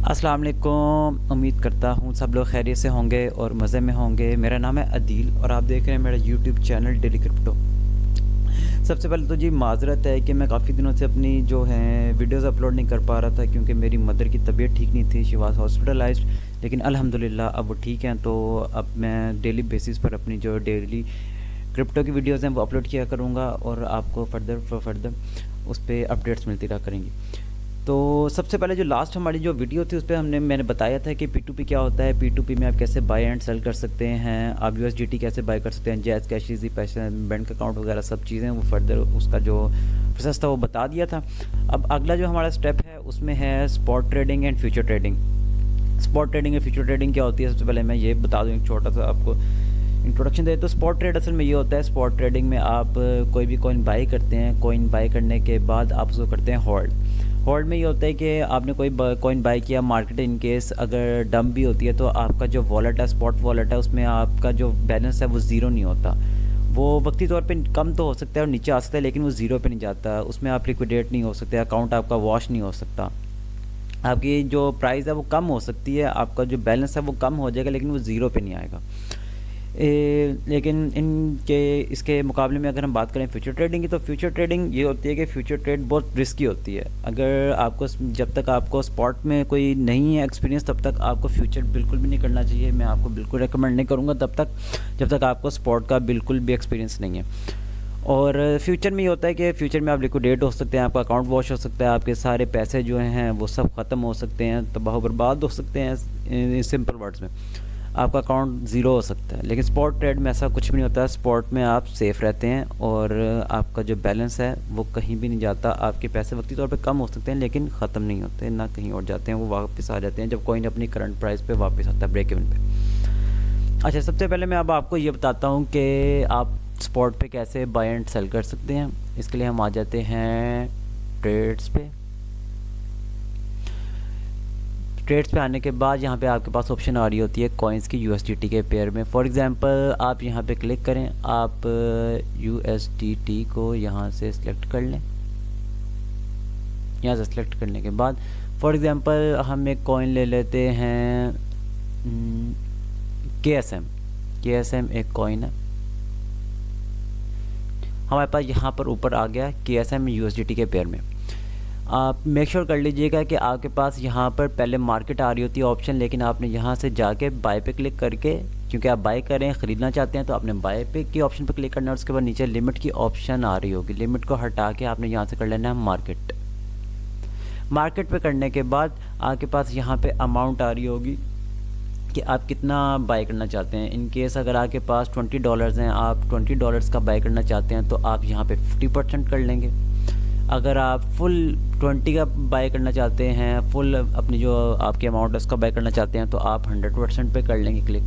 अस्सलाम वालेकुम। उम्मीद करता हूँ सब लोग खैरियत से होंगे और मज़े में होंगे। मेरा नाम है अदील और आप देख रहे हैं मेरा यूट्यूब चैनल डेली क्रिप्टो। सबसे पहले तो जी माज़रत है कि मैं काफ़ी दिनों से अपनी जो है वीडियोस अपलोड नहीं कर पा रहा था क्योंकि मेरी मदर की तबीयत ठीक नहीं थी। शी वाज़ हॉस्पिटलाइज्ड, लेकिन अल्हम्दुलिल्लाह अब वो ठीक हैं। तो अब मैं डेली बेसिस पर अपनी जो डेली क्रिप्टो की वीडियोस हैं वो अपलोड किया करूँगा और आपको फर्दर उस पर अपडेट्स मिलती रहा करेंगी। तो सबसे पहले जो लास्ट हमारी जो वीडियो थी उस पे मैंने बताया था कि P2P क्या होता है, P2P में आप कैसे बाय एंड सेल कर सकते हैं, आप USDT कैसे बाय कर सकते हैं, जैज़, कैश इजी, पैसे, बैंक अकाउंट वगैरह सब चीज़ें, वो फर्दर उसका जो प्रोसेस था वो बता दिया था। अब अगला जो हमारा स्टेप है उसमें है spot trading and future trading. Spot trading और फ्यूचर ट्रेडिंग क्या होती है, सबसे पहले मैं ये बता दूँ, एक छोटा सा आपको इंट्रोडक्शन दे। तो स्पॉट ट्रेड असल में ये होता है, स्पॉट ट्रेडिंग में आप कोई भी कॉइन बाई करते हैं, कॉइन बाई करने के बाद आप उसको करते हैं होल्ड। होल्ड में ये होता है कि आपने कोई कॉइन बाई किया, मार्केट इन केस अगर डंप भी होती है तो आपका जो वॉलेट है, स्पॉट वॉलेट है, उसमें आपका जो बैलेंस है वो ज़ीरो नहीं होता। वो वक्ती तौर पे कम तो हो सकता है और नीचे आ सकता है, लेकिन वो ज़ीरो पे नहीं जाता। उसमें आप लिक्विडेट नहीं हो सकते, अकाउंट आपका वॉश नहीं हो सकता। आपकी जो प्राइस है वो कम हो सकती है, आपका जो बैलेंस है वो कम हो जाएगा, लेकिन वो ज़ीरो पे नहीं आएगा। लेकिन इनके इसके मुकाबले में अगर हम बात करें फ्यूचर ट्रेडिंग की, तो फ्यूचर ट्रेडिंग ये होती है कि फ्यूचर ट्रेड बहुत रिस्की होती है। अगर आपको जब तक आपको स्पॉट में कोई नहीं है एक्सपीरियंस, तब तक आपको फ्यूचर बिल्कुल भी नहीं करना चाहिए। मैं आपको बिल्कुल रेकमेंड नहीं करूँगा तब तक जब तक आपको स्पॉट का बिल्कुल भी एक्सपीरियंस नहीं है। और फ्यूचर में ये होता है कि फ्यूचर में आप लिक्विडेट हो सकते हैं, आपका अकाउंट वॉश हो सकता है, आपके सारे पैसे जो हैं वो सब ख़त्म हो सकते हैं, तबाह बर्बाद हो सकते हैं। सिंपल वर्ड्स में आपका अकाउंट ज़ीरो हो सकता है। लेकिन स्पॉट ट्रेड में ऐसा कुछ भी नहीं होता। स्पॉट में आप सेफ़ रहते हैं और आपका जो बैलेंस है वो कहीं भी नहीं जाता। आपके पैसे वक्ती तौर पे कम हो सकते हैं लेकिन ख़त्म नहीं होते, ना कहीं और जाते हैं, वो वापस आ जाते हैं जब कॉइन अपनी करंट प्राइस पे वापस आता है, ब्रेक इवन पे। अच्छा, सबसे पहले मैं अब आपको ये बताता हूँ कि आप स्पॉट पे कैसे बाय एंड सेल कर सकते हैं। इसके लिए हम आ जाते हैं ट्रेड्स पे। ट्रेड्स पे आने के बाद यहाँ पे आपके पास ऑप्शन आ रही होती है कॉइन्स की USDT के पेयर में। फॉर एग्जांपल आप यहाँ पे क्लिक करें, आप USDT को यहाँ से सिलेक्ट कर लें। यहाँ से सिलेक्ट करने के बाद फॉर एग्जांपल हम एक कॉइन ले लेते हैं KSM एक कॉइन है हमारे पास। यहाँ पर ऊपर आ गया KSM USDT के पेयर में। आप मेक श्योर कर लीजिएगा कि आपके पास यहाँ पर पहले मार्केट आ रही होती है ऑप्शन, लेकिन आपने यहाँ से जाके बाय पे क्लिक करके, क्योंकि आप बाय करें ख़रीदना चाहते हैं तो आपने बाय पे की ऑप्शन पे क्लिक करना है। उसके बाद नीचे लिमिट की ऑप्शन आ रही होगी, लिमिट को हटा के आपने यहाँ से कर लेना है मार्केट। मार्केट पे करने के बाद आपके पास यहाँ पे अमाउंट आ रही होगी कि आप कितना बाय करना चाहते हैं। इन केस अगर आपके पास $20 हैं, आप $20 का बाय करना चाहते हैं तो आप यहाँ पे 50% कर लेंगे। अगर आप फुल 20 का बाय करना चाहते हैं, फुल अपनी जो आपकी अमाउंट है उसका बाय करना चाहते हैं तो आप 100% पे कर लेंगे क्लिक,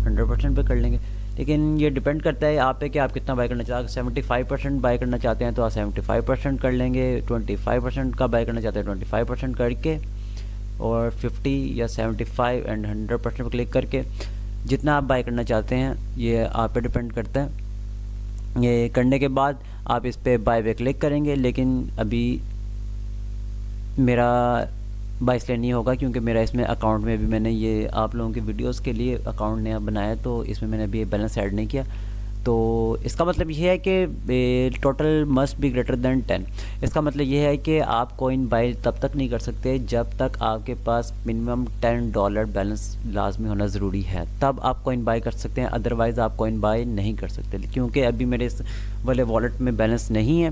100% पे कर लेंगे। लेकिन ये डिपेंड करता है आप पे कि आप कितना बाय करना चाहते हैं। 75% बाय करना चाहते हैं तो आप 75% कर लेंगे, 25% का बाय करना चाहते हैं 25% करके, और 50 या 75 एंड 100% पे क्लिक करके जितना आप बाय करना चाहते हैं ये आप पे डिपेंड करता है। ये करने के बाद आप इस पे बाय पे क्लिक करेंगे, लेकिन अभी मेरा बाय इसलिए नहीं होगा क्योंकि मेरा इसमें अकाउंट में भी मैंने ये आप लोगों के वीडियोस के लिए अकाउंट नया बनाया, तो इसमें मैंने अभी बैलेंस ऐड नहीं किया। तो इसका मतलब ये है कि total must be greater than 10। इसका मतलब ये है कि आप कॉइन बाय तब तक नहीं कर सकते जब तक आपके पास मिनिमम $10 बैलेंस लाजमी होना ज़रूरी है, तब आप कॉइन बाय कर सकते हैं। अदरवाइज़ आप कॉइन बाय नहीं कर सकते, क्योंकि अभी मेरे इस वाले वॉलेट में बैलेंस नहीं है,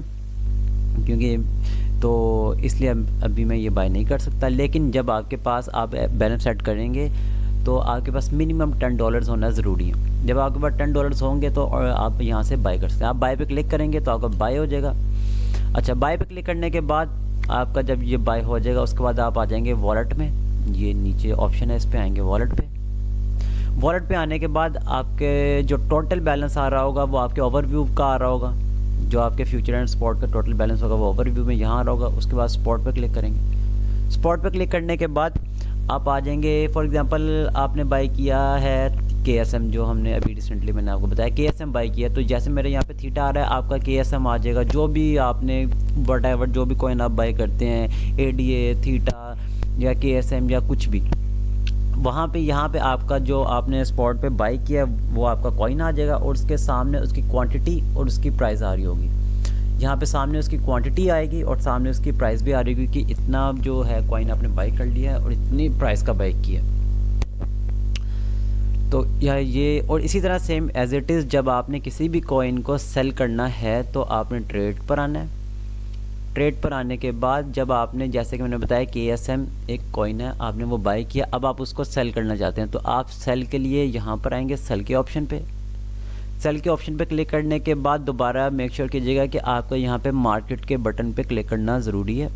क्योंकि तो इसलिए अभी मैं ये बाय नहीं कर सकता। लेकिन जब आपके पास आप बैलेंस सेट करेंगे तो आपके पास मिनिमम $10 होना ज़रूरी है। जब आपके पास $10 होंगे तो आप यहाँ से बाय कर सकते हैं। आप बाय पे क्लिक करेंगे तो आपका बाय हो जाएगा। अच्छा, बाय पे क्लिक करने के बाद आपका जब ये बाय हो जाएगा उसके बाद आप आ जाएंगे वॉलेट में। ये नीचे ऑप्शन है, इस पर आएंगे वॉलेट पे। वॉलेट पे आने के बाद आपके जो टोटल बैलेंस आ रहा होगा वो आपके ओवरव्यू का आ रहा होगा, जो आपके फ्यूचर एंड स्पॉट का टोटल बैलेंस होगा वो ओवरव्यू में यहाँ आ रहा होगा। उसके बाद स्पॉट पे क्लिक करेंगे। स्पॉट पे क्लिक करने के बाद आप आ जाएंगे। फॉर एग्जांपल आपने बाय किया है KSM, जो हमने अभी रिसेंटली मैंने आपको बताया KSM बाय किया, तो जैसे मेरे यहाँ पे थीटा आ रहा है आपका KSM आ जाएगा। जो भी आपने वट एवर जो भी कॉइन आप बाय करते हैं, ADA, थीटा, या KSM या कुछ भी, वहाँ पे यहाँ पे आपका जो आपने स्पॉट पे बाई किया वो आपका कॉइन आ जाएगा और उसके सामने उसकी क्वांटिटी और उसकी प्राइस आ रही होगी। यहाँ पे सामने उसकी क्वांटिटी आएगी और सामने उसकी प्राइस भी आ रही होगी कि इतना जो है कॉइन आपने बाई कर लिया है और इतनी प्राइस का बाई किया। तो ये और इसी तरह सेम एज इट इज़ जब आपने किसी भी कॉइन को सेल करना है तो आपने ट्रेड पर आना है। ट्रेड पर आने के बाद जब आपने, जैसे कि मैंने बताया KSM एक कॉइन है, आपने वो बाई किया, अब आप उसको सेल करना चाहते हैं तो आप सेल के लिए यहाँ पर आएंगे सेल के ऑप्शन पे। सेल के ऑप्शन पे क्लिक करने के बाद दोबारा मेक श्योर कीजिएगा कि आपको यहाँ पे मार्केट के बटन पे क्लिक करना ज़रूरी है।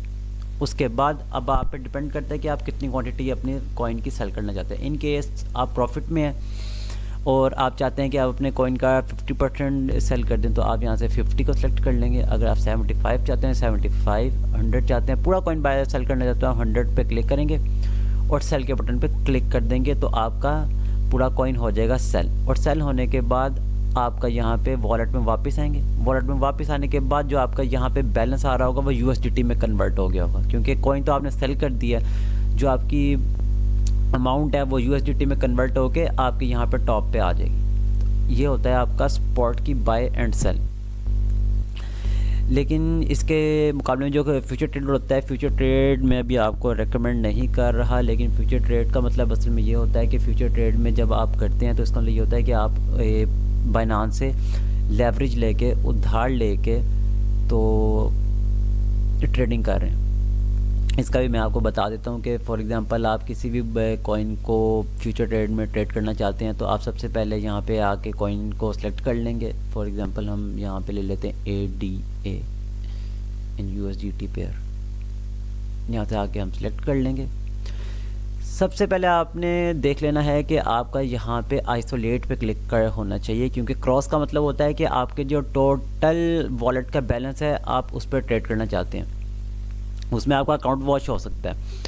उसके बाद अब आप पे डिपेंड करता है कि आप कितनी क्वांटिटी अपनी कॉइन की सेल करना चाहते हैं। इन केस आप प्रॉफिट में हैं और आप चाहते हैं कि आप अपने कॉइन का 50% सेल कर दें तो आप यहाँ से 50 को सेलेक्ट कर लेंगे। अगर आप 75 चाहते हैं, 75, 100 चाहते हैं, पूरा कॉइन बाय सेल करना चाहते हैं, 100 पे क्लिक करेंगे और सेल के बटन पे क्लिक कर देंगे तो आपका पूरा कॉइन हो जाएगा सेल। और सेल होने के बाद आपका यहाँ पे वॉलेट में वापस आएंगे। वॉलेट में वापस आने के बाद जो आपका यहाँ पे बैलेंस आ रहा होगा वो USDT में कन्वर्ट हो गया होगा, क्योंकि कॉइन तो आपने सेल कर दिया, जो आपकी अमाउंट है वो USDT में कन्वर्ट होके आपके यहाँ पे टॉप पे आ जाएगी। ये होता है आपका स्पॉट की बाय एंड सेल। लेकिन इसके मुकाबले में जो फ्यूचर ट्रेड होता है, फ्यूचर ट्रेड में भी आपको रेकमेंड नहीं कर रहा, लेकिन फ्यूचर ट्रेड का मतलब असल में ये होता है कि फ्यूचर ट्रेड में जब आप करते हैं तो इसका मतलब ये होता है कि आप बाइनांस से लेवरेज लेके, उधार लेके तो ट्रेडिंग कर रहे हैं। इसका भी मैं आपको बता देता हूँ कि फॉर एग्ज़ाम्पल आप किसी भी कॉइन को फ्यूचर ट्रेड में ट्रेड करना चाहते हैं तो आप सबसे पहले यहाँ पे आके कॉइन को सिलेक्ट कर लेंगे। फॉर एग्ज़ाम्पल हम यहाँ पे ले लेते हैं ADA इन USDT पेयर, यहाँ से आके हम सिलेक्ट कर लेंगे। सबसे पहले आपने देख लेना है कि आपका यहाँ पे आइसोलेट पे क्लिक कर होना चाहिए, क्योंकि क्रॉस का मतलब होता है कि आपके जो टोटल वॉलेट का बैलेंस है आप उस पर ट्रेड करना चाहते हैं, उसमें आपका अकाउंट वॉश हो सकता है।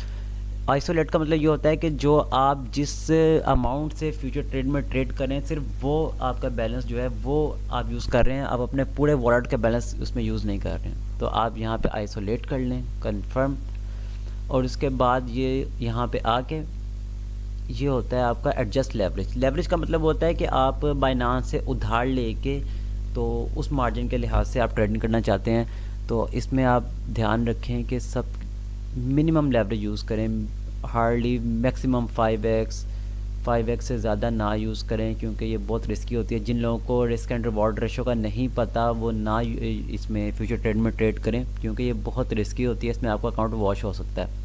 आइसोलेट का मतलब ये होता है कि जो आप जिस अमाउंट से फ्यूचर ट्रेड में ट्रेड करें सिर्फ वो आपका बैलेंस जो है वो आप यूज़ कर रहे हैं, आप अपने पूरे वॉलेट का बैलेंस उसमें यूज़ नहीं कर रहे हैं। तो आप यहाँ पे आइसोलेट कर लें, कंफर्म, और उसके बाद ये यहाँ पे आके ये होता है आपका एडजस्ट लेवरेज। लेवरेज का मतलब होता है कि आप बाइनांस से उधार लेके तो उस मार्जिन के लिहाज से आप ट्रेडिंग करना चाहते हैं। तो इसमें आप ध्यान रखें कि सब मिनिमम लेवरेज यूज़ करें, हार्डली मैक्सिमम 5x से ज़्यादा ना यूज़ करें, क्योंकि ये बहुत रिस्की होती है। जिन लोगों को रिस्क एंड रिवॉर्ड रेशो का नहीं पता वो ना इसमें फ्यूचर ट्रेड में ट्रेड करें, क्योंकि ये बहुत रिस्की होती है, इसमें आपका अकाउंट वॉश हो सकता है।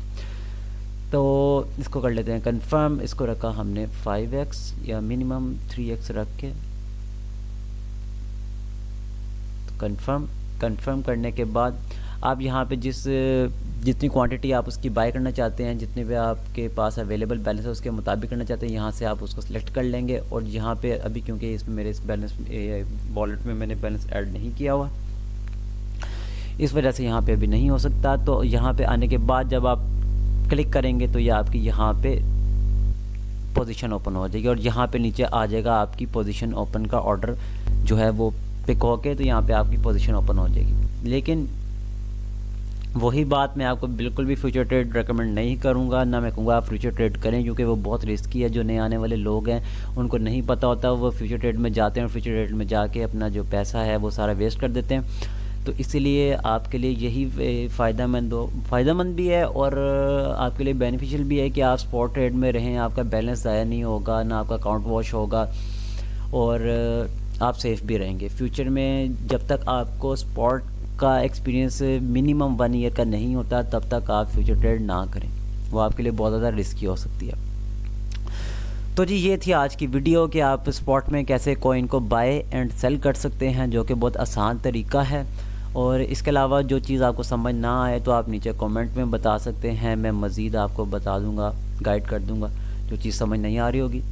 तो इसको कर लेते हैं कंफर्म। इसको रखा हमने 5x या मिनिमम 3x रख के, तो कंफर्म करने के बाद आप यहाँ पे जितनी क्वांटिटी आप उसकी बाय करना चाहते हैं, जितने भी आपके पास अवेलेबल बैलेंस है उसके मुताबिक करना चाहते हैं, यहाँ से आप उसको सिलेक्ट कर लेंगे। और यहाँ पे अभी क्योंकि इसमें मेरे इस बैलेंस वॉलेट में मैंने बैलेंस ऐड नहीं किया हुआ, इस वजह से यहाँ पे अभी नहीं हो सकता। तो यहाँ पे आने के बाद जब आप क्लिक करेंगे तो ये आपकी यहाँ पे पोजीशन ओपन हो जाएगी और यहाँ पे नीचे आ जाएगा आपकी पोजीशन ओपन का ऑर्डर जो है वो पिक होके, तो यहाँ पे आपकी पोजीशन ओपन हो जाएगी। लेकिन वही बात, मैं आपको बिल्कुल भी फ्यूचर ट्रेड रेकमेंड नहीं करूँगा, ना मैं कहूँगा आप फ्यूचर ट्रेड करें, क्योंकि वो बहुत रिस्की है। जो नए आने वाले लोग हैं उनको नहीं पता होता, वो फ्यूचर ट्रेड में जाते हैं और फ्यूचर ट्रेड में जाके अपना जो पैसा है वो सारा वेस्ट कर देते हैं। तो इसीलिए आपके लिए यही फ़ायदेमंद भी है और आपके लिए बेनिफिशियल भी है कि आप स्पॉट ट्रेड में रहें, आपका बैलेंस ज़ाया नहीं होगा, ना आपका अकाउंट वॉश होगा और आप सेफ़ भी रहेंगे। फ्यूचर में जब तक आपको स्पॉट का एक्सपीरियंस मिनिमम 1 ईयर का नहीं होता तब तक आप फ्यूचर ट्रेड ना करें, वो आपके लिए बहुत ज़्यादा रिस्की हो सकती है। तो जी ये थी आज की वीडियो कि आप स्पॉट में कैसे कॉइन को बाय एंड सेल कर सकते हैं, जो कि बहुत आसान तरीका है। और इसके अलावा जो चीज़ आपको समझ ना आए तो आप नीचे कमेंट में बता सकते हैं, मैं मज़ीद आपको बता दूंगा, गाइड कर दूंगा जो चीज़ समझ नहीं आ रही होगी।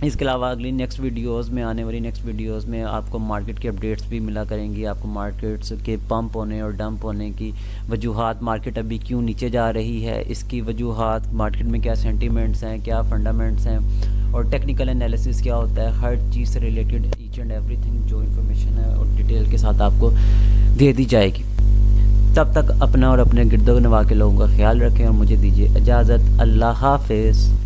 इसके अलावा अगली आने वाली नेक्स्ट वीडियोस में आपको मार्केट के अपडेट्स भी मिला करेंगी, आपको मार्केट्स के पंप होने और डंप होने की वजूहात, मार्केट अभी क्यों नीचे जा रही है इसकी वजूहात, मार्केट में क्या सेंटीमेंट्स हैं, क्या फंडामेंट्स हैं और टेक्निकल एनालिसिस क्या होता है, हर चीज़ से रिलेटेड ईच एंड एवरीथिंग जो इन्फॉर्मेशन है और डिटेल के साथ आपको दे दी जाएगी। तब तक अपना और अपने गिरदो नवा के लोगों का ख्याल रखें और मुझे दीजिए इजाज़त। अल्लाह हाफ़िज़।